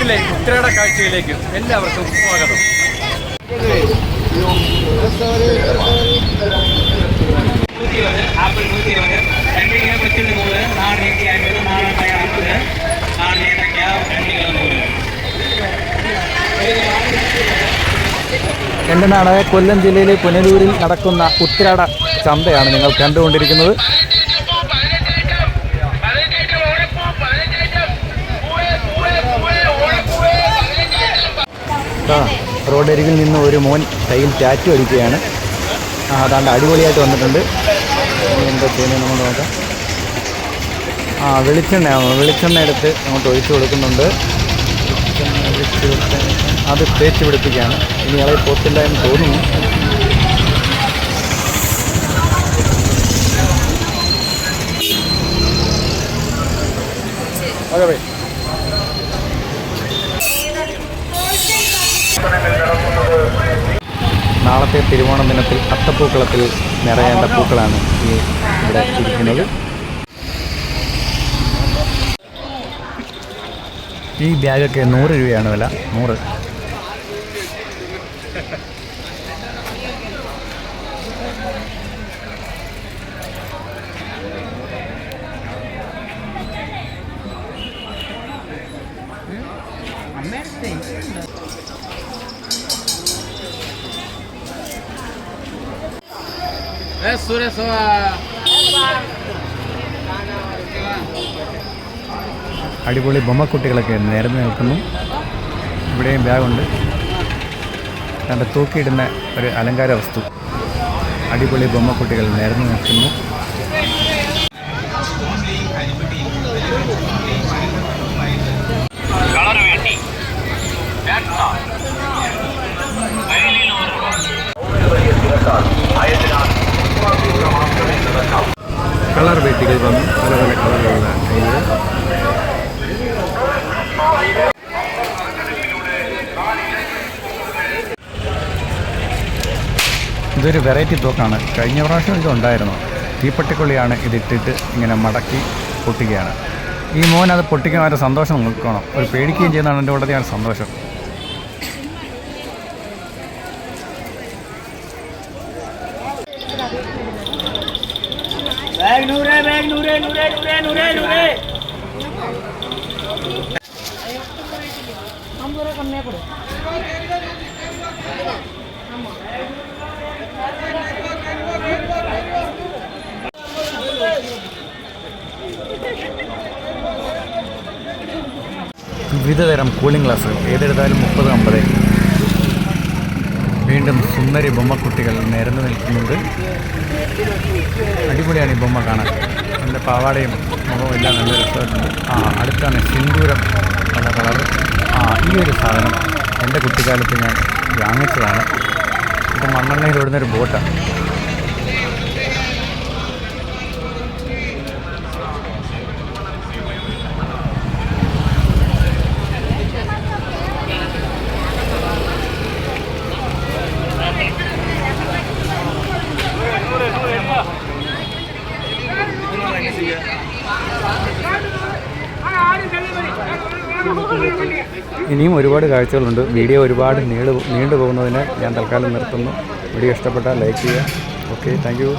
പൊന്നൂരിലെ ഉത്രാട കാഴ്ചയിലേക്ക് എല്ലാവർക്കും സ്വാഗതം. എൻ്റെ നാടായ കൊല്ലം ജില്ലയിലെ പുനലൂരിൽ നടക്കുന്ന ഉത്രാട ചന്തയാണ് നിങ്ങൾ കണ്ടുകൊണ്ടിരിക്കുന്നത്. റോഡരികിൽ നിന്ന് ഒരു മോൻ കയ്യിൽ ടാറ്റു അടിക്കുകയാണ്. അതാണ്ട് അടിപൊളിയായിട്ട് വന്നിട്ടുണ്ട്. എന്താ ചെയ്യുന്നത് നമ്മൾ നോക്കാം. വെളിച്ചെണ്ണ എടുത്ത് അങ്ങോട്ട് ഒഴിച്ചു കൊടുക്കുന്നുണ്ട്. അത് തേച്ച് പിടിപ്പിക്കുകയാണ്. ഇനി ഇളകി പോത്തില്ല എന്ന് തോന്നുന്നു. ഓക്കെ, നാളത്തെ തിരുവോണം ദിനത്തിൽ അത്തപ്പൂക്കളത്തിൽ നിറയേണ്ട പൂക്കളാണ് ഇവിടെ ഇരിക്കുന്നത്. ഈ ബാഗൊക്കെ 100 രൂപയാണ് വില. 100. അടിപൊളി ബൊമ്മക്കുട്ടികളൊക്കെ നിരന്ന് നിൽക്കുന്നു. ഇവിടെയും ബാഗുണ്ട്. കണ്ട് തൂക്കിയിടുന്ന ഒരു അലങ്കാര വസ്തു. അടിപൊളി ബൊമ്മക്കുട്ടികൾ നിരന്ന് നിൽക്കുന്നു. കളർ വേട്ടികൾ വന്നു. പല പല കളറുള്ള കയ്യിൽ. ഇതൊരു വെറൈറ്റി തോക്കാണ്. കഴിഞ്ഞ പ്രാവശ്യം ഇതുണ്ടായിരുന്നു. തീപ്പെട്ടിക്കൊള്ളിയാണ് ഇതിട്ടിട്ട് ഇങ്ങനെ മടക്കി പൊട്ടിക്കുകയാണ്. ഈ മോൻ അത് പൊട്ടിക്കാൻ ഒരു സന്തോഷം നോക്കണം. ഒരു പേടിക്കുകയും ചെയ്യുന്നതാണ് എൻ്റെ കൂടെ സന്തോഷം. വിവിധതരം കൂളിംഗ് ഗ്ലാസ്സുകൾ ഏതെടുത്താലും 30-50. വീണ്ടും സുന്ദരി ബൊമ്മക്കുട്ടികൾ നിരന്ന് നിൽക്കുന്നുണ്ട്. അടിപൊളിയാണ് ഈ ബൊമ്മ കാണാൻ. നല്ല പാവാടയും മുഖവും എല്ലാം നല്ല രസമായിട്ടുണ്ട്. അടുത്താണ് സിന്ദൂരം പല കളർ. ഈ ഒരു സാധനം എൻ്റെ കുട്ടിക്കാലത്ത് ഞാൻ വാങ്ങിച്ചതാണ്. ഇത് മണ്ണെണ്ണയിൽ ഓടുന്നൊരു ബോട്ടാണ്. ഇനിയും ഒരുപാട് കാഴ്ചകളുണ്ട്. വീഡിയോ ഒരുപാട് നീണ്ടു പോകുന്നതിന് ഞാൻ തൽക്കാലം നിർത്തുന്നു. വീഡിയോ ഇഷ്ടപ്പെട്ടാൽ ലൈക്ക് ചെയ്യുക. Okay, thank you.